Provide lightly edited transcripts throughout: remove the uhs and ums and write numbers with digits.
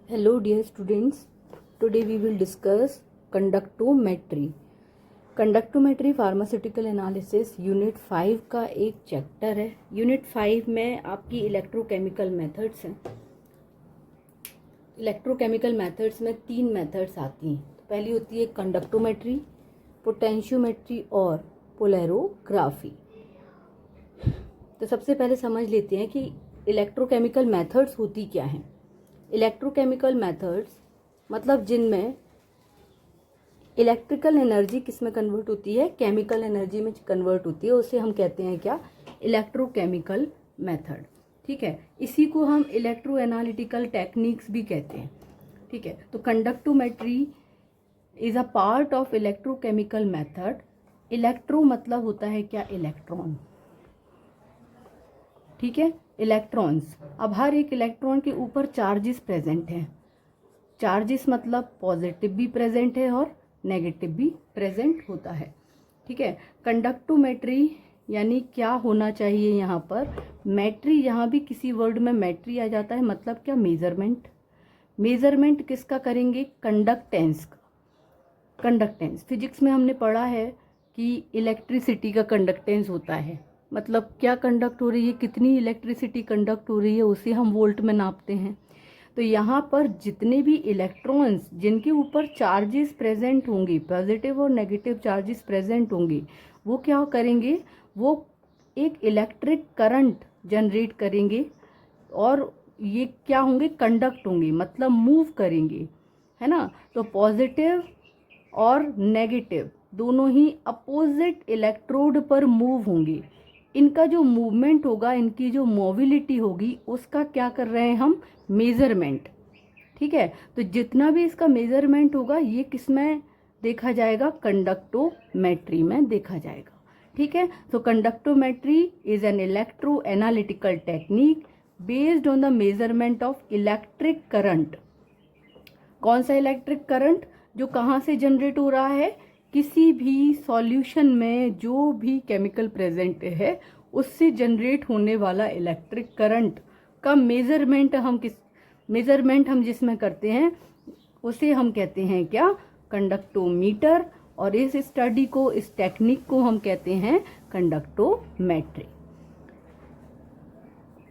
Hello dear students, today we will discuss conductometry. Conductometry pharmaceutical analysis unit 5 का एक chapter है। Unit 5 में आपकी इलेक्ट्रोकेमिकल मेथड्स हैं। इलेक्ट्रोकेमिकल मेथड्स में 3 मेथड्स आती हैं। तो पहली होती है कंडक्टोमेट्री, पोटेंशियोमेट्री और पोलैरोग्राफी। तो सबसे पहले समझ लेते हैं कि इलेक्ट्रोकेमिकल मेथड्स होती क्या हैं। इलेक्ट्रोकेमिकल मेथड्स मतलब जिनमें इलेक्ट्रिकल एनर्जी किस में कन्वर्ट होती है, केमिकल एनर्जी में कन्वर्ट होती है, उसे हम कहते हैं क्या, इलेक्ट्रोकेमिकल मेथड। ठीक है, इसी को हम इलेक्ट्रो एनालिटिकल टेक्निक्स भी कहते हैं। ठीक है, तो conductometry is a part of electrochemical method. Electro मतलब होता है क्या, इलेक्ट्रॉन। ठीक है, इलेक्ट्रॉन्स। अब हर एक इलेक्ट्रॉन के ऊपर चार्जेस प्रेजेंट हैं। चार्जेस मतलब पॉजिटिव भी प्रेजेंट है और नेगेटिव भी प्रेजेंट होता है। ठीक है, कंडक्टोमेट्री यानी क्या होना चाहिए यहाँ पर, मेट्री, यहाँ भी किसी वर्ड में मेट्री आ जाता है, मतलब क्या, मेजरमेंट। मेजरमेंट किसका करेंगे, कंडक्टेंस का। कंडक्टेंस फिजिक्स में हमने पढ़ा है कि इलेक्ट्रिसिटी का कंडक्टेंस होता है, मतलब क्या कंडक्ट हो रही है, कितनी इलेक्ट्रिसिटी कंडक्ट हो रही है, उसे हम वोल्ट में नापते हैं। तो यहाँ पर जितने भी इलेक्ट्रॉन्स जिनके ऊपर चार्जेस प्रेजेंट होंगे, पॉजिटिव और नेगेटिव चार्जेस प्रेजेंट होंगे, वो क्या करेंगे, वो एक इलेक्ट्रिक करंट जनरेट करेंगे और ये क्या होंगे, कंडक्ट होंगे, मतलब मूव करेंगे, है ना। तो पॉजिटिव और नेगेटिव दोनों ही अपोजिट इलेक्ट्रोड पर मूव होंगे। इनका जो मूवमेंट होगा, इनकी जो मोबिलिटी होगी, उसका क्या कर रहे हैं हम, मेजरमेंट। ठीक है, तो जितना भी इसका मेजरमेंट होगा ये किस में देखा जाएगा, कंडक्टोमेट्री में देखा जाएगा। ठीक है, तो conductometry is an electro analytical technique based on the measurement of electric current. कौन सा इलेक्ट्रिक करंट, जो कहाँ से जनरेट हो रहा है, किसी भी सॉल्यूशन में जो भी केमिकल प्रेजेंट है उससे जनरेट होने वाला इलेक्ट्रिक करंट का मेजरमेंट हम जिसमें करते हैं उसे हम कहते हैं क्या, कंडक्टोमीटर। और इस स्टडी को, इस टेक्निक को हम कहते हैं कंडक्टोमेट्री।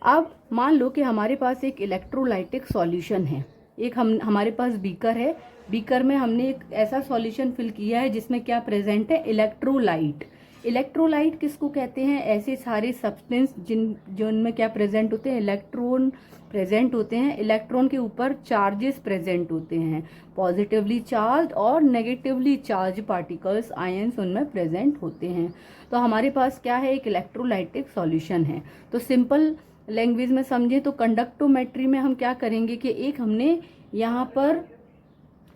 अब मान लो कि हमारे पास एक इलेक्ट्रोलाइटिक सॉल्यूशन है। एक हमारे पास बीकर है, बीकर में हमने एक ऐसा सॉल्यूशन फिल किया है जिसमें क्या प्रेजेंट है, इलेक्ट्रोलाइट। इलेक्ट्रोलाइट किसको कहते हैं, ऐसे सारे सब्सटेंस जिनमें क्या प्रेजेंट होते हैं, इलेक्ट्रॉन प्रेजेंट होते हैं। इलेक्ट्रॉन के ऊपर चार्जेस प्रेजेंट होते हैं, पॉजिटिवली चार्ज और नेगेटिवली चार्ज पार्टिकल्स, आयंस उनमें प्रेजेंट होते हैं। तो हमारे पास क्या है, एक इलेक्ट्रोलाइटिक सॉल्यूशन है। तो सिंपल लैंग्वेज में समझे तो कंडक्टोमेट्री में हम क्या करेंगे कि एक हमने यहाँ पर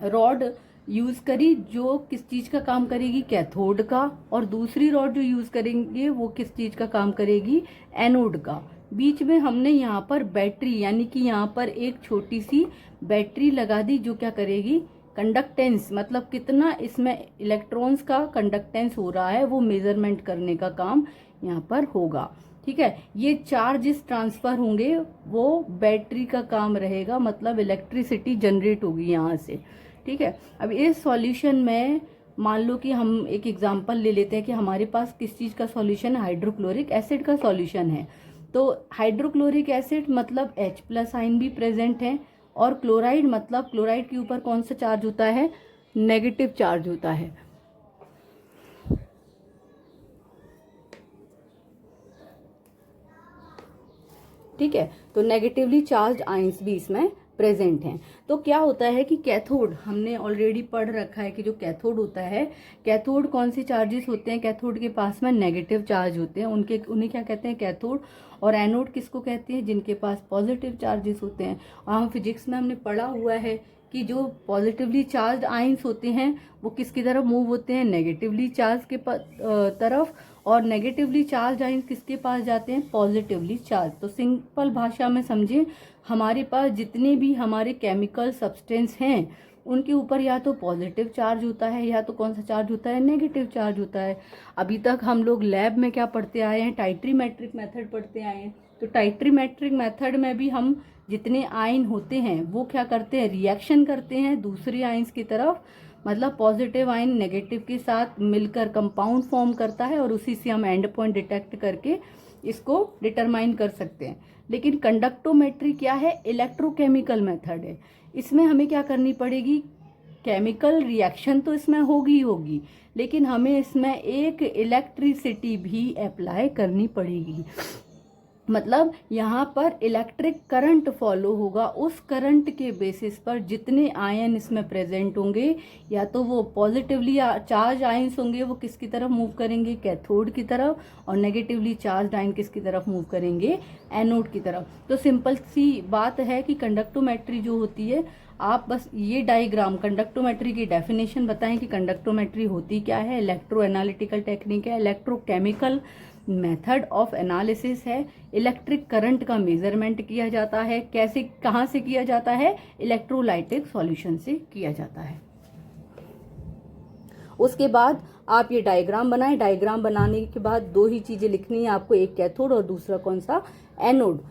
रॉड यूज करी जो किस चीज का काम करेगी, कैथोड का, और दूसरी रॉड जो यूज करेंगे वो किस चीज का काम करेगी, एनोड का। बीच में हमने यहाँ पर बैटरी यानी कि यहाँ पर एक छोटी सी बैटरी लगा दी जो क्या करेगी, कंडक्टेंस मतलब कितना इसमें इलेक्ट्रॉन्स का कंडक्टेंस हो रहा है वो मेजरमेंट करने का काम यहाँ पर होगा। ठीक है, ये चार्जेस ट्रांसफर होंगे, वो बैटरी का काम रहेगा, मतलब इलेक्ट्रिसिटी जनरेट होगी यहाँ से। ठीक है, अब इस सॉल्यूशन में मान लो कि हम एक एग्जांपल ले लेते हैं कि हमारे पास किस चीज़ का सॉल्यूशन है, हाइड्रोक्लोरिक एसिड का सॉल्यूशन है। तो हाइड्रोक्लोरिक एसिड मतलब H+ आयन भी प्रेजेंट है, और क्लोराइड मतलब क्लोराइड के ऊपर कौन सा चार्ज होता है, नेगेटिव चार्ज होता है। ठीक है, तो नेगेटिवली चार्ज आयंस भी इसमें प्रेजेंट हैं। तो क्या होता है कि कैथोड हमने ऑलरेडी पढ़ रखा है कि जो कैथोड होता है, कैथोड कौन से चार्जेस होते हैं, कैथोड के पास में नेगेटिव चार्ज होते हैं, उन्हें क्या कहते हैं, कैथोड। और एनोड किसको कहते हैं, जिनके पास पॉजिटिव चार्जेस होते हैं। और हम फिजिक्स में हमने पढ़ा हुआ है कि जो पॉजिटिवली चार्ज आयंस होते हैं वो किसकी तरफ मूव होते हैं, नेगेटिवली चार्ज के तरफ, और नेगेटिवली चार्ज आयंस किसके पास जाते हैं, पॉजिटिवली चार्ज। तो सिंपल भाषा में समझें, हमारे पास जितने भी हमारे केमिकल सब्सटेंस हैं उनके ऊपर या तो पॉजिटिव चार्ज होता है या तो कौन सा चार्ज होता है, नेगेटिव चार्ज होता है। अभी तक हम लोग लैब में क्या पढ़ते आए हैं, टाइट्रीमेट्रिक मेथड पढ़ते आए हैं। तो टाइट्रीमेट्रिक मेथड में भी हम जितने आयन होते हैं वो क्या करते हैं, रिएक्शन करते हैं दूसरे आयन्स की तरफ, मतलब पॉजिटिव आयन नेगेटिव के साथ मिलकर कंपाउंड फॉर्म करता है और उसी से हम एंड पॉइंट डिटेक्ट करके इसको डिटरमाइन कर सकते हैं। लेकिन कंडक्टोमेट्री क्या है, इलेक्ट्रोकेमिकल मेथड है। इसमें हमें क्या करनी पड़ेगी, केमिकल रिएक्शन तो इसमें होगी, लेकिन हमें इसमें एक इलेक्ट्रिसिटी भी अप्लाई करनी पड़ेगी। मतलब यहाँ पर इलेक्ट्रिक करंट फॉलो होगा, उस करंट के बेसिस पर जितने आयन इसमें प्रेजेंट होंगे, या तो वो पॉजिटिवली चार्ज आयन्स होंगे वो किसकी तरफ मूव करेंगे, कैथोड की तरफ, और नेगेटिवली चार्ज आयन किसकी तरफ मूव करेंगे, एनोड की तरफ। तो सिंपल सी बात है कि कंडक्टोमेट्री जो होती है, आप बस ये डायग्राम, कंडक्टोमेट्री की डेफिनेशन बताएं कि कंडक्टोमेट्री होती क्या है। इलेक्ट्रो एनालिटिकल टेक्निक है, इलेक्ट्रोकेमिकल मेथड ऑफ एनालिसिस है, इलेक्ट्रिक करंट का मेजरमेंट किया जाता है। कैसे, कहाँ से किया जाता है, इलेक्ट्रोलाइटिक सॉल्यूशन से किया जाता है। उसके बाद आप ये डायग्राम बनाएं। डायग्राम बनाने के बाद दो ही चीजें लिखनी है आपको, एक कैथोड और दूसरा कौन सा, एनोड।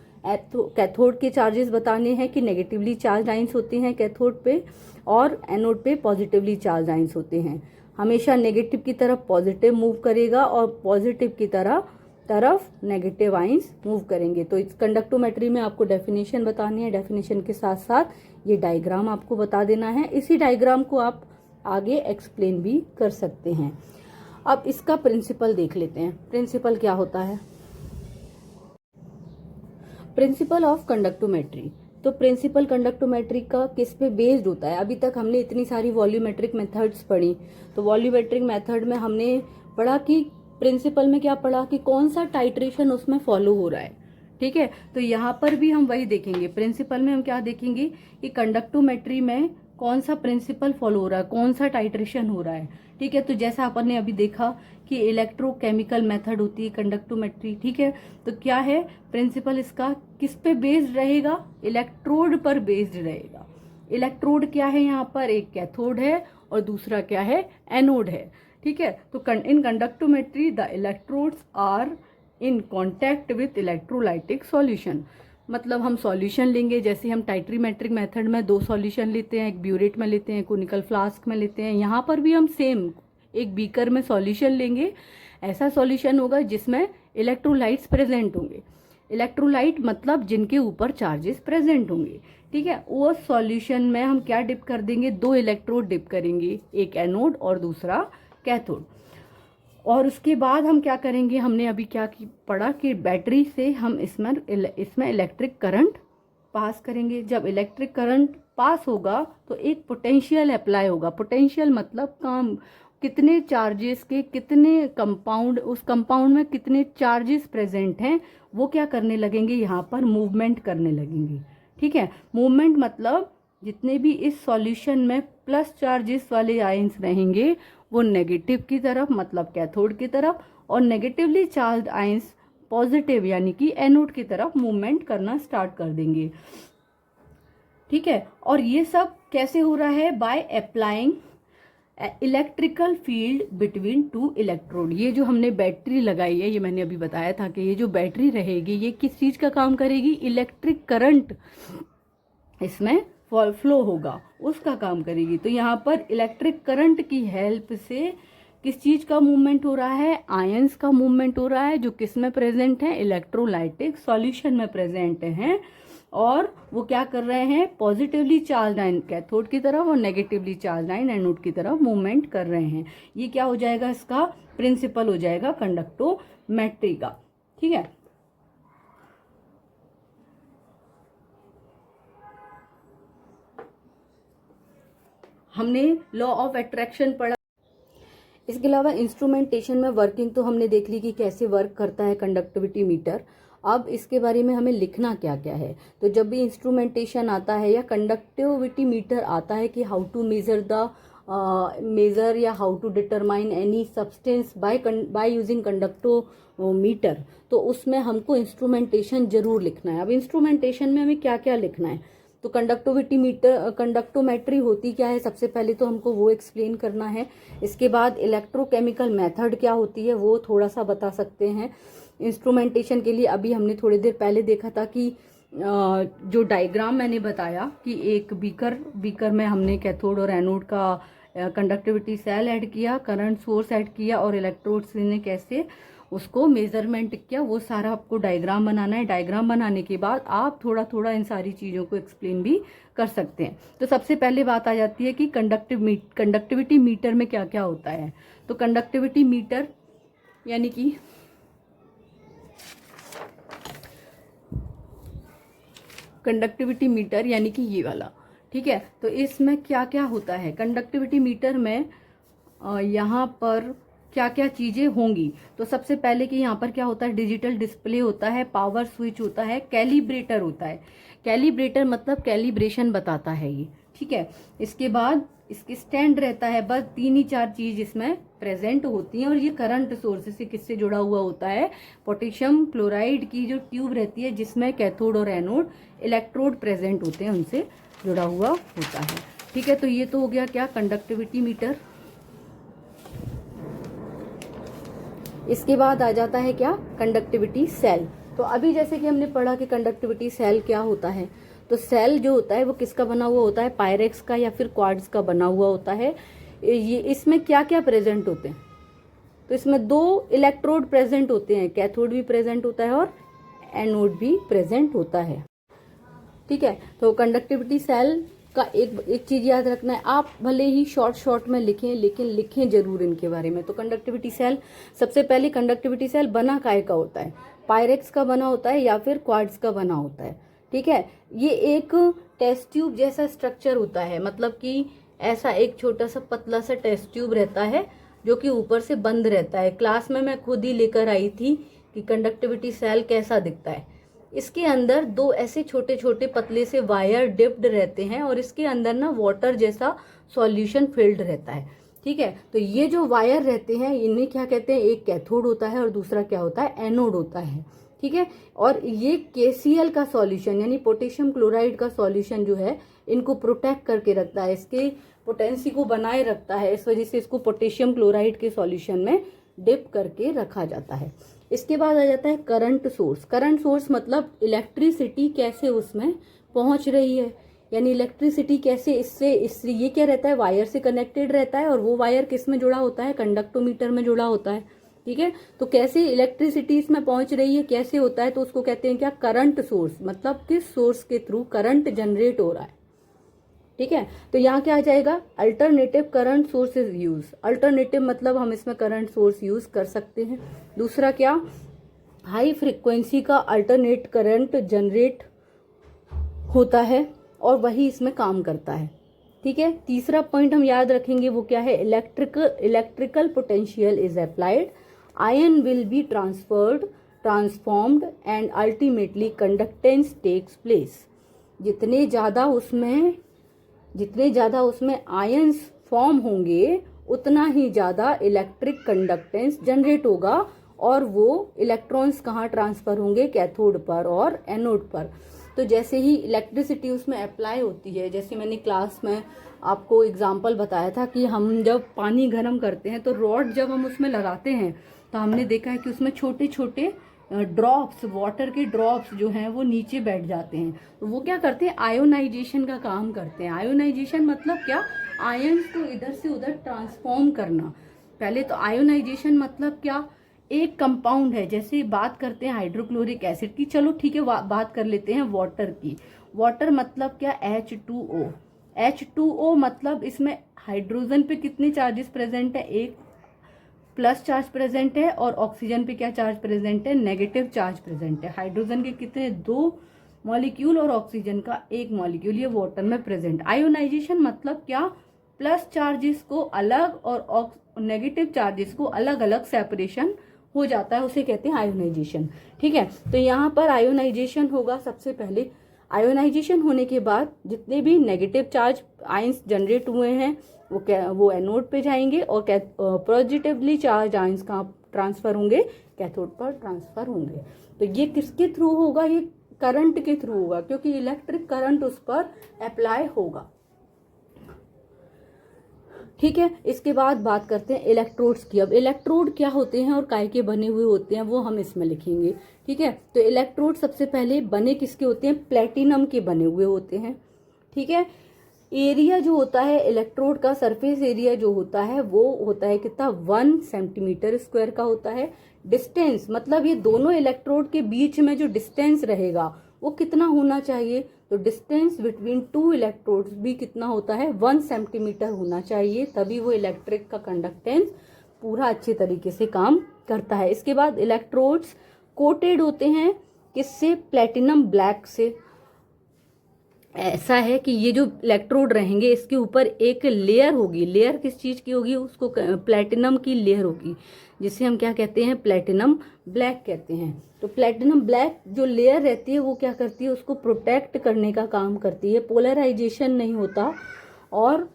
कैथोड के चार्जेस बताने हैं कि नेगेटिवली चार्ज आइंस होते हैं कैथोड पे, और एनोड पे पॉजिटिवली चार्ज आइंस होते हैं। हमेशा नेगेटिव की तरफ पॉजिटिव मूव करेगा और पॉजिटिव की तरफ नेगेटिव आइंस मूव करेंगे। तो इस कंडक्टोमेट्री में आपको डेफिनेशन बतानी है, डेफिनेशन के साथ साथ ये डायग्राम आपको बता देना है। इसी डायग्राम को आप आगे एक्सप्लेन भी कर सकते हैं। अब इसका प्रिंसिपल देख लेते हैं। प्रिंसिपल क्या होता है, प्रिंसिपल ऑफ कंडक्टोमेट्री। तो प्रिंसिपल कंडक्टोमेट्री का किस पे बेस्ड होता है। अभी तक हमने इतनी सारी वॉल्यूमेट्रिक मेथड्स पढ़ी, तो वॉल्यूमेट्रिक मेथड में हमने पढ़ा कि प्रिंसिपल में क्या पढ़ा कि कौन सा टाइट्रेशन उसमें फॉलो हो रहा है, ठीक है। तो यहाँ पर भी हम वही देखेंगे। प्रिंसिपल में हम क्या देखेंगे कि कंडक्टोमेट्री में कौन सा प्रिंसिपल फॉलो हो रहा है, कौन सा टाइट्रेशन हो रहा है, ठीक है। तो जैसा अपन ने अभी देखा कि इलेक्ट्रोकेमिकल मेथड होती है कंडक्टोमेट्री, ठीक है। तो क्या है प्रिंसिपल इसका, किस पे बेस्ड रहेगा, इलेक्ट्रोड पर बेस्ड रहेगा। इलेक्ट्रोड क्या है यहाँ पर, एक कैथोड है और दूसरा क्या है, एनोड है, ठीक है। तो in conductometry the electrodes are in contact with electrolytic solution. मतलब हम सॉल्यूशन लेंगे, जैसे हम टाइट्रीमेट्रिक मेथड में 2 सॉल्यूशन लेते हैं, एक ब्यूरेट में लेते हैं, कोनिकल फ्लास्क में लेते हैं। यहाँ पर भी हम सेम एक बीकर में सॉल्यूशन लेंगे। ऐसा सॉल्यूशन होगा जिसमें इलेक्ट्रोलाइट्स प्रेजेंट होंगे। इलेक्ट्रोलाइट मतलब जिनके ऊपर चार्जेस प्रेजेंट होंगे, ठीक है। वो सॉल्यूशन में हम क्या डिप कर देंगे, 2 इलेक्ट्रोड डिप करेंगे, एक एनोड और दूसरा कैथोड। और उसके बाद हम क्या करेंगे, हमने अभी क्या पढ़ा कि बैटरी से हम इसमें इलेक्ट्रिक करंट पास करेंगे। जब इलेक्ट्रिक करंट पास होगा तो एक पोटेंशियल अप्लाई होगा। पोटेंशियल मतलब काम, कितने चार्जेस के कितने कंपाउंड, उस कंपाउंड में कितने चार्जेस प्रेजेंट हैं, वो क्या करने लगेंगे, यहाँ पर मूवमेंट करने लगेंगे, ठीक है। मूवमेंट मतलब जितने भी इस सॉल्यूशन में प्लस चार्जेस वाले आयंस रहेंगे वो नेगेटिव की तरफ मतलब कैथोड की तरफ, और नेगेटिवली चार्ज आयंस पॉजिटिव यानी कि एनोड की तरफ मूवमेंट करना स्टार्ट कर देंगे, ठीक है। और ये सब कैसे हो रहा है, by applying electrical field between 2 electrode. ये जो हमने बैटरी लगाई है, ये मैंने अभी बताया था कि ये जो बैटरी रहेगी ये किस चीज का काम करेगी, इलेक्ट्रिक करंट इसमें फ्लो होगा उसका काम करेगी। तो यहाँ पर इलेक्ट्रिक करंट की हेल्प से किस चीज का मूवमेंट हो रहा है, आयंस का मूवमेंट हो रहा है, जो किस में प्रेजेंट है, इलेक्ट्रोलाइटिक सॉल्यूशन में प्रेजेंट हैं। और वो क्या कर रहे हैं, पॉजिटिवली चार्ज आयन कैथोड की तरफ और नेगेटिवली चार्ज आयन एनोड की तरफ मूवमेंट कर रहे हैं। ये क्या हो जाएगा, इसका प्रिंसिपल हो जाएगा कंडक्टोमेट्री का, ठीक है। हमने लॉ ऑफ अट्रैक्शन पढ़ा। इसके अलावा इंस्ट्रूमेंटेशन में वर्किंग तो हमने देख ली कि कैसे वर्क करता है कंडक्टिविटी मीटर। अब इसके बारे में हमें लिखना क्या क्या है। तो जब भी इंस्ट्रूमेंटेशन आता है या कंडक्टिविटी मीटर आता है कि how to measure the measure या how to determine any substance by using conductometer, तो उसमें हमको इंस्ट्रूमेंटेशन जरूर लिखना है। अब इंस्ट्रूमेंटेशन में हमें क्या क्या लिखना है, तो कंडक्टोमेट्री होती क्या है, सबसे पहले तो हमको वो एक्सप्लेन करना है। इसके बाद इलेक्ट्रोकेमिकल मेथड क्या होती है वो थोड़ा सा बता सकते हैं। इंस्ट्रूमेंटेशन के लिए अभी हमने थोड़ी देर पहले देखा था कि जो डायग्राम मैंने बताया कि एक बीकर में हमने कैथोड और एनोड का कंडक्टिविटी सेल ऐड किया, करंट सोर्स ऐड किया और इलेक्ट्रोड्स ने कैसे उसको मेजरमेंट किया, वो सारा आपको डायग्राम बनाना है। डायग्राम बनाने के बाद आप थोड़ा थोड़ा इन सारी चीज़ों को एक्सप्लेन भी कर सकते हैं। तो सबसे पहले बात आ जाती है कि कंडक्टिविटी मीटर में क्या क्या होता है। तो कंडक्टिविटी मीटर यानी कि ये वाला, ठीक है। तो इसमें क्या क्या होता है कंडक्टिविटी मीटर में, यहाँ पर क्या क्या चीजें होंगी। तो सबसे पहले कि यहाँ पर क्या होता है, डिजिटल डिस्प्ले होता है, पावर स्विच होता है, कैलिब्रेटर होता है। कैलिब्रेटर मतलब कैलिब्रेशन बताता है ये, ठीक है। इसके बाद इसके स्टैंड रहता है। बस 3 ही 4 चीज इसमें प्रेजेंट होती हैं। और ये करंट सोर्स से किससे जुड़ा हुआ होता है, पोटेशियम क्लोराइड की जो ट्यूब रहती है जिसमें कैथोड और एनोड इलेक्ट्रोड प्रेजेंट होते हैं, उनसे जुड़ा हुआ होता है, ठीक है। तो ये तो हो गया क्या, कंडक्टिविटी मीटर। इसके बाद आ जाता है क्या, कंडक्टिविटी सेल। तो अभी जैसे कि हमने पढ़ा कि कंडक्टिविटी सेल क्या होता है, तो सेल जो होता है वो किसका बना हुआ होता है, पायरेक्स का या फिर क्वार्ट्ज का बना हुआ होता है। ये इसमें क्या क्या प्रेजेंट होते हैं, तो इसमें 2 इलेक्ट्रोड प्रेजेंट होते हैं, कैथोड भी प्रेजेंट होता है और एनोड भी प्रेजेंट होता है, ठीक है। तो कंडक्टिविटी सेल का एक चीज याद रखना है, आप भले ही शॉर्ट में लिखें लेकिन लिखें जरूर इनके बारे में। तो कंडक्टिविटी सेल, सबसे पहले कंडक्टिविटी सेल बना काय का होता है, पायरेक्स का बना होता है या फिर क्वार्ट्ज का बना होता है, ठीक है। ये एक टेस्ट ट्यूब जैसा स्ट्रक्चर होता है, मतलब कि ऐसा एक छोटा सा पतला सा टेस्ट ट्यूब रहता है जो कि ऊपर से बंद रहता है। क्लास में मैं खुद ही लेकर आई थी कि कंडक्टिविटी सेल कैसा दिखता है। इसके अंदर 2 ऐसे छोटे छोटे पतले से वायर डिप्ड रहते हैं और इसके अंदर ना वाटर जैसा सॉल्यूशन फिल्ड रहता है, ठीक है। तो ये जो वायर रहते हैं इन्हें क्या कहते हैं, एक कैथोड होता है और दूसरा क्या होता है, एनोड होता है, ठीक है। और ये KCl का सॉल्यूशन यानी पोटेशियम क्लोराइड का सॉल्यूशन जो है इनको प्रोटेक्ट करके रखता है, इसके पोटेंसी को बनाए रखता है। इस वजह से इसको पोटेशियम क्लोराइड के सॉल्यूशन में डिप करके रखा जाता है। इसके बाद आ जाता है करंट सोर्स। करंट सोर्स मतलब इलेक्ट्रिसिटी कैसे उसमें पहुंच रही है, यानी इलेक्ट्रिसिटी कैसे इससे ये क्या रहता है, वायर से कनेक्टेड रहता है और वो वायर किस में जुड़ा होता है, कंडक्टोमीटर में जुड़ा होता है, ठीक है। तो कैसे इलेक्ट्रिसिटी इसमें पहुंच रही है, कैसे होता है, तो उसको कहते हैं क्या, करंट सोर्स। मतलब किस सोर्स के थ्रू करंट जनरेट हो रहा है, ठीक है। तो यहाँ क्या आ जाएगा, alternative current source is use. Alternative मतलब हम इसमें करंट सोर्स यूज कर सकते हैं। दूसरा क्या, हाई फ्रीक्वेंसी का अल्टरनेट करंट जनरेट होता है और वही इसमें काम करता है, ठीक है। तीसरा पॉइंट हम याद रखेंगे वो क्या है, electrical potential is applied, ion will be transformed and ultimately conductance takes place. जितने ज़्यादा उसमें आयंस फॉर्म होंगे उतना ही ज़्यादा इलेक्ट्रिक कंडक्टेंस जनरेट होगा और वो इलेक्ट्रॉन्स कहाँ ट्रांसफर होंगे, कैथोड पर और एनोड पर। तो जैसे ही इलेक्ट्रिसिटी उसमें अप्लाई होती है, जैसे मैंने क्लास में आपको एग्जांपल बताया था कि हम जब पानी गर्म करते हैं तो रॉड जब हम उसमें लगाते हैं तो हमने देखा है कि उसमें छोटे छोटे ड्रॉप्स, वाटर के ड्रॉप्स जो हैं वो नीचे बैठ जाते हैं। तो वो क्या करते हैं, आयोनाइजेशन का काम करते हैं। आयोनाइजेशन मतलब क्या, आयंस को इधर से उधर ट्रांसफॉर्म करना। पहले तो आयोनाइजेशन मतलब क्या, एक कंपाउंड है, जैसे बात करते हैं हाइड्रोक्लोरिक एसिड की, चलो ठीक है बात कर लेते हैं वाटर की। वाटर मतलब क्या, H2O। H2O मतलब इसमें हाइड्रोजन पे कितने चार्जेस प्रेजेंट है, एक प्लस चार्ज प्रेजेंट है और ऑक्सीजन पे क्या चार्ज प्रेजेंट है, नेगेटिव चार्ज प्रेजेंट है। हाइड्रोजन के कितने, 2 मॉलिक्यूल और ऑक्सीजन का 1 मॉलिक्यूल, ये वाटर में प्रेजेंट। आयोनाइजेशन मतलब क्या, प्लस चार्जेस को अलग और नेगेटिव चार्जेस को अलग अलग सेपरेशन हो जाता है, उसे कहते हैं आयोनाइजेशन, ठीक है। तो यहाँ पर आयोनाइजेशन होगा सबसे पहले। आयोनाइजेशन होने के बाद जितने भी नेगेटिव चार्ज आयंस जनरेट हुए हैं वो एनोड पे जाएंगे और पॉजिटिवली चार्ज आयंस कहाँ ट्रांसफर होंगे, कैथोड पर ट्रांसफर होंगे। तो ये किसके थ्रू होगा, ये करंट के थ्रू होगा, क्योंकि इलेक्ट्रिक करंट उस पर अप्लाई होगा, ठीक है, इसके बाद बात करते हैं इलेक्ट्रोड्स की। अब इलेक्ट्रोड क्या होते हैं और काय के बने हुए होते हैं वो हम इसमें लिखेंगे। ठीक है, तो इलेक्ट्रोड सबसे पहले बने किसके होते हैं, प्लेटिनम के बने हुए होते हैं। ठीक है, एरिया जो होता है इलेक्ट्रोड का, सरफेस एरिया जो होता है वो होता है कितना, 1 सेंटीमीटर स्क्वायर का होता है। डिस्टेंस मतलब ये दोनों इलेक्ट्रोड के बीच में जो डिस्टेंस रहेगा वो कितना होना चाहिए, तो डिस्टेंस बिटवीन टू इलेक्ट्रोड्स भी कितना होता है, 1 सेंटीमीटर होना चाहिए, तभी वो इलेक्ट्रिक का कंडक्टेंस पूरा अच्छे तरीके से काम करता है। इसके बाद इलेक्ट्रोड्स कोटेड होते हैं किससे, प्लेटिनम ब्लैक से। ऐसा है कि ये जो इलेक्ट्रोड रहेंगे इसके ऊपर एक लेयर होगी, लेयर किस चीज की होगी, उसको प्लेटिनम की लेयर होगी, जिसे हम क्या कहते हैं, प्लेटिनम ब्लैक कहते हैं। तो प्लेटिनम ब्लैक जो लेयर रहती है वो क्या करती है, उसको प्रोटेक्ट करने का काम करती है, पोलराइजेशन नहीं होता, और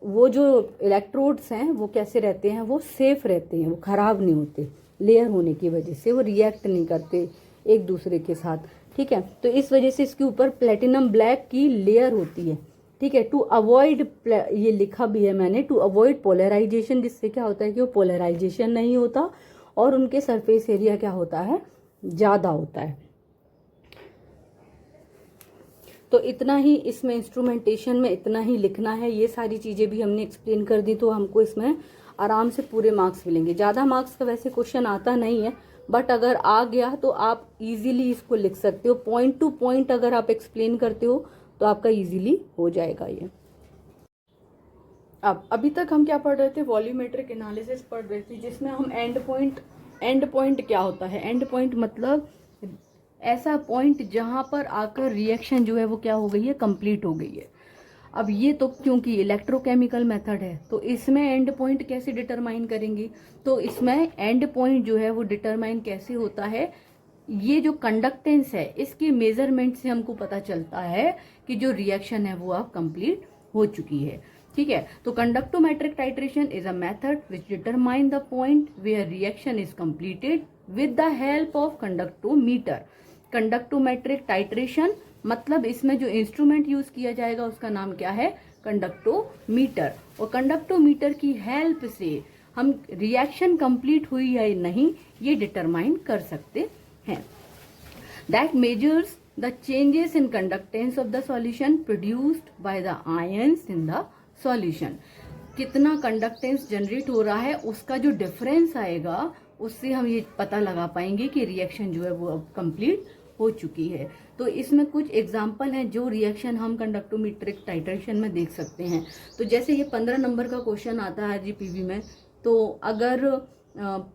वो जो इलेक्ट्रोड्स हैं वो कैसे रहते हैं, वो सेफ रहते हैं, वो खराब नहीं होते, लेयर होने की वजह से वो रिएक्ट नहीं करते एक दूसरे के साथ। ठीक है, तो इस वजह से इसके ऊपर प्लेटिनम ब्लैक की लेयर होती है। ठीक है, टू अवॉइड, ये लिखा भी है मैंने, टू अवॉइड पोलराइजेशन, जिससे क्या होता है कि वो पोलराइजेशन नहीं होता और उनके सरफेस एरिया क्या होता है, ज्यादा होता है। तो इतना ही इसमें इंस्ट्रूमेंटेशन में इतना ही लिखना है, ये सारी चीजें भी हमने एक्सप्लेन कर दी, तो हमको इसमें आराम से पूरे मार्क्स मिलेंगे। ज्यादा मार्क्स का वैसे क्वेश्चन आता नहीं है, बट अगर आ गया तो आप इजीली इसको लिख सकते हो, पॉइंट टू पॉइंट अगर आप एक्सप्लेन करते हो तो आपका इजीली हो जाएगा ये। अब अभी तक हम क्या पढ़ रहे थे, वॉल्यूमेट्रिक एनालिसिस पढ़ रहे थे, जिसमें हम एंड पॉइंट क्या होता है, एंड पॉइंट मतलब ऐसा पॉइंट जहां पर आकर रिएक्शन जो है वो क्या हो गई है, कंप्लीट हो गई है। अब ये तो क्योंकि इलेक्ट्रोकेमिकल मेथड है तो इसमें एंड पॉइंट कैसे डिटरमाइन करेंगे, तो इसमें एंड पॉइंट जो है वो डिटरमाइन कैसे होता है, ये जो कंडक्टेंस है इसकी मेजरमेंट से हमको पता चलता है कि जो रिएक्शन है वो अब कंप्लीट हो चुकी है। ठीक है, तो conductometric titration is a method which determine the point where reaction is completed with the help of conductometer. Conductometric titration मतलब इसमें जो इंस्ट्रूमेंट यूज किया जाएगा उसका नाम क्या है, कंडक्टोमीटर, और कंडक्टोमीटर की हेल्प से हम रिएक्शन कंप्लीट हुई है नहीं ये डिटरमाइन कर सकते हैं। That measures the changes in conductance of the solution produced by the ions in the solution. कितना कंडक्टेंस जनरेट हो रहा है उसका जो डिफरेंस आएगा उससे हम ये पता लगा पाएंगे कि रिएक्शन जो है वो अब कंप्लीट हो चुकी है। तो इसमें कुछ एग्जाम्पल हैं जो रिएक्शन हम कंडक्टोमेट्रिक टाइट्रेशन में देख सकते हैं। तो जैसे ये 15 नंबर का क्वेश्चन आता है जीपीवी में, तो अगर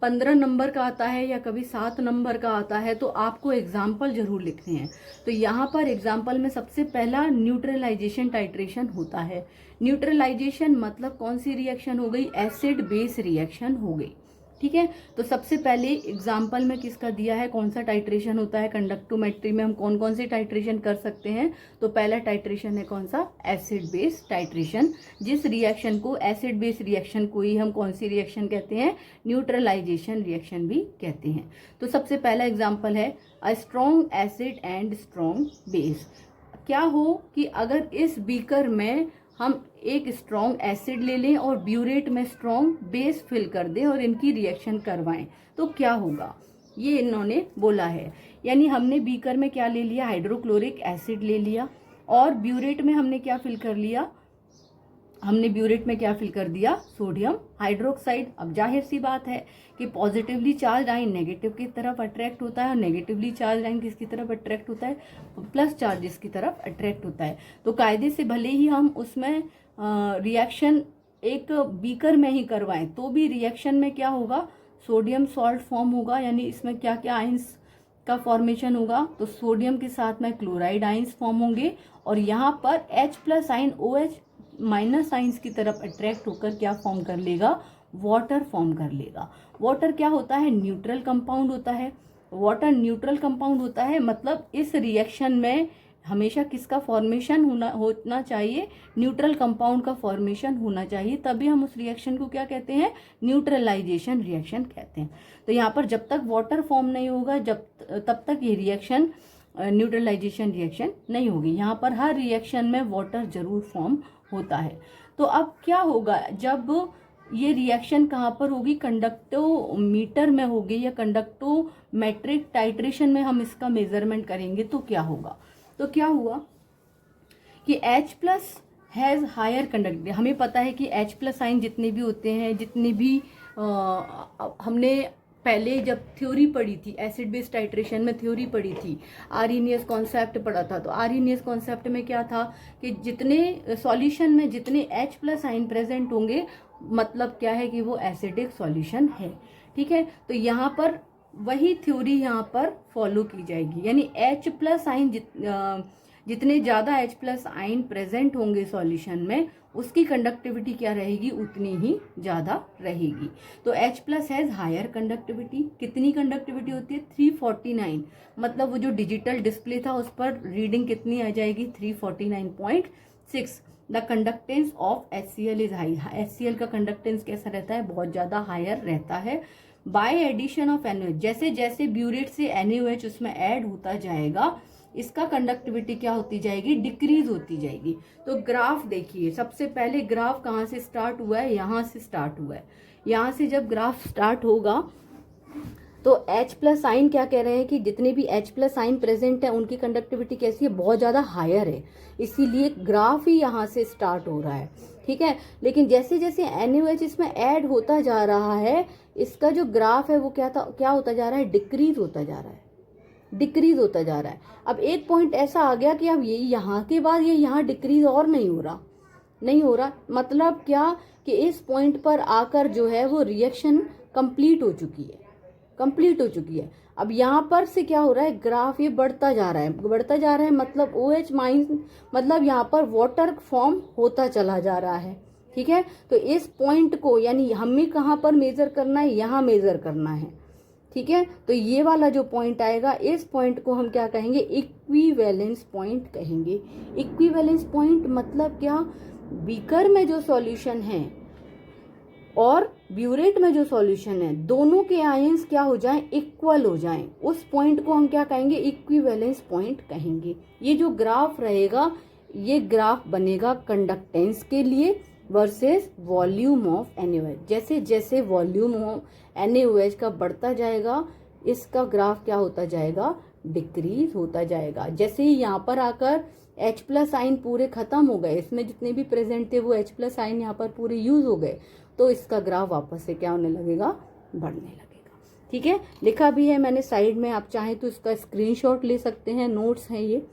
15 नंबर का आता है या कभी 7 नंबर का आता है तो आपको एग्जाम्पल जरूर लिखने हैं। तो यहाँ पर एग्जाम्पल में सबसे पहला न्यूट्रलाइजेशन टाइट्रेशन होता है। न्यूट्रलाइजेशन मतलब कौन सी रिएक्शन हो गई, एसिड बेस रिएक्शन हो गई। ठीक है, तो सबसे पहले एग्जाम्पल में किसका दिया है, कौन सा टाइट्रेशन होता है, कंडक्टोमेट्री में हम कौन कौन से टाइट्रेशन कर सकते हैं, तो पहला टाइट्रेशन है कौन सा, एसिड बेस टाइट्रेशन। जिस रिएक्शन को, एसिड बेस रिएक्शन को ही हम कौन सी रिएक्शन कहते हैं, न्यूट्रलाइजेशन रिएक्शन भी कहते हैं। तो सबसे पहला एग्जाम्पल है a strong acid and strong base. क्या हो कि अगर इस बीकर में हम एक स्ट्रॉन्ग एसिड ले लें और ब्यूरेट में स्ट्रॉन्ग बेस फिल कर दें और इनकी रिएक्शन करवाएं तो क्या होगा, ये इन्होंने बोला है। यानी हमने बीकर में क्या ले लिया, हाइड्रोक्लोरिक एसिड ले लिया, और ब्यूरेट में हमने क्या फिल कर लिया, हमने ब्यूरेट में क्या फिल कर दिया, सोडियम हाइड्रोक्साइड। अब जाहिर सी बात है कि पॉजिटिवली चार्ज आयन नेगेटिव की तरफ अट्रैक्ट होता है और नेगेटिवली चार्ज आयन किसकी तरफ अट्रैक्ट होता है, प्लस चार्जेस की तरफ अट्रैक्ट होता है। तो कायदे से भले ही हम उसमें रिएक्शन एक बीकर में ही करवाएं तो भी रिएक्शन में क्या होगा, सोडियम सॉल्ट फॉर्म होगा। यानी इसमें क्या क्या आयंस का फॉर्मेशन होगा, तो सोडियम के साथ में क्लोराइड आयंस फॉर्म होंगे और यहाँ पर H+ आयन OH- आयंस की तरफ अट्रैक्ट होकर क्या फॉर्म कर लेगा, वाटर फॉर्म कर लेगा। वाटर क्या होता है, न्यूट्रल कंपाउंड होता है। वाटर न्यूट्रल कंपाउंड होता है मतलब इस रिएक्शन में हमेशा किसका फॉर्मेशन होना चाहिए, न्यूट्रल कंपाउंड का फॉर्मेशन होना चाहिए, तभी हम उस रिएक्शन को क्या कहते हैं, न्यूट्रलाइजेशन रिएक्शन कहते हैं। तो यहाँ पर जब तक वाटर फॉर्म नहीं होगा तब तक ये रिएक्शन न्यूट्रलाइजेशन रिएक्शन नहीं होगी। यहाँ पर हर रिएक्शन में वाटर जरूर फॉर्म होता है। तो अब क्या होगा, जब ये रिएक्शन कहाँ पर होगी, कंडक्टोमीटर में होगी या कंडक्टोमेट्रिक टाइट्रेशन में हम इसका मेजरमेंट करेंगे तो क्या होगा। तो क्या हुआ कि H plus has higher conductivity. हमें पता है कि H प्लस आइन जितने भी होते हैं, जितने भी हमने पहले जब थ्योरी पढ़ी थी, एसिड बेस टाइट्रेशन में थ्योरी पढ़ी थी, आर्हेनियस कॉन्सेप्ट पढ़ा था, तो आर्हेनियस कॉन्सेप्ट में क्या था कि जितने सॉल्यूशन में जितने H प्लस आइन प्रेजेंट होंगे, मतलब क्या है कि वो एसिडिक सॉल्यूशन है। ठीक है, तो यहाँ पर वही थ्योरी यहाँ पर फॉलो की जाएगी, यानी H प्लस आइन जितने ज़्यादा H प्लस आइन प्रेजेंट होंगे सॉल्यूशन में, उसकी कंडक्टिविटी क्या रहेगी, उतनी ही ज़्यादा रहेगी। तो H plus has higher conductivity. कितनी कंडक्टिविटी होती है, 349, मतलब वो जो डिजिटल डिस्प्ले था उस पर रीडिंग कितनी आ जाएगी, 349.6। The conductance of HCl is high. HCl का कंडक्टेंस कैसा रहता है, बहुत ज़्यादा हायर रहता है। बाय एडिशन ऑफ NaOH, जैसे जैसे ब्यूरेट से NaOH उसमें ऐड होता जाएगा, इसका कंडक्टिविटी क्या होती जाएगी, डिक्रीज होती जाएगी। तो ग्राफ देखिए, सबसे पहले ग्राफ कहाँ से स्टार्ट हुआ है, यहाँ से स्टार्ट हुआ है। यहाँ से जब ग्राफ स्टार्ट होगा तो H प्लस आइन क्या कह रहे हैं कि जितने भी H प्लस आइन प्रेजेंट है उनकी कंडक्टिविटी कैसी है, बहुत ज़्यादा हायर है, इसीलिए ग्राफ ही यहाँ से स्टार्ट हो रहा है। ठीक है, लेकिन जैसे जैसे NaOH इसमें ऐड होता जा रहा है, इसका जो ग्राफ है वो क्या होता जा रहा है, डिक्रीज होता जा रहा है, डिक्रीज होता जा रहा है। अब एक पॉइंट ऐसा आ गया कि अब ये यहाँ के बाद ये यहाँ डिक्रीज और नहीं हो रहा। मतलब क्या कि इस पॉइंट पर आकर जो है वो रिएक्शन कंप्लीट हो चुकी है। अब यहाँ पर से क्या हो रहा है, ग्राफ ये बढ़ता जा रहा है, मतलब OH माइनस, मतलब यहाँ पर वाटर फॉर्म होता चला जा रहा है। ठीक है, तो इस पॉइंट को यानी हमें कहाँ पर मेजर करना है, यहाँ मेजर करना है। ठीक है, तो ये वाला जो पॉइंट आएगा, इस पॉइंट को हम क्या कहेंगे, इक्विवेलेंस पॉइंट कहेंगे। इक्विवेलेंस पॉइंट मतलब क्या, बीकर में जो सॉल्यूशन है और ब्यूरेट में जो सॉल्यूशन है, दोनों के आयंस क्या हो जाएं, इक्वल हो जाएं, उस पॉइंट को हम क्या कहेंगे, इक्विवेलेंस पॉइंट कहेंगे। ये जो ग्राफ रहेगा, ये ग्राफ बनेगा कंडक्टेंस के लिए वर्सेस वॉल्यूम ऑफ NaOH। जैसे जैसे वॉल्यूम ऑफ NaOH का बढ़ता जाएगा, इसका ग्राफ क्या होता जाएगा, डिक्रीज होता जाएगा। जैसे ही यहाँ पर आकर H प्लस आइन पूरे खत्म हो गए, इसमें जितने भी प्रेजेंट थे वो H प्लस आइन यहाँ पर पूरे यूज हो गए, तो इसका ग्राफ वापस से क्या होने लगेगा, बढ़ने लगेगा। ठीक है, लिखा भी है मैंने साइड में, आप चाहें तो इसका स्क्रीनशॉट ले सकते हैं, नोट्स हैं ये,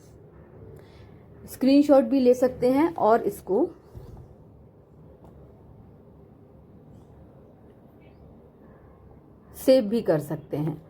स्क्रीनशॉट भी ले सकते हैं और इसको सेव भी कर सकते हैं।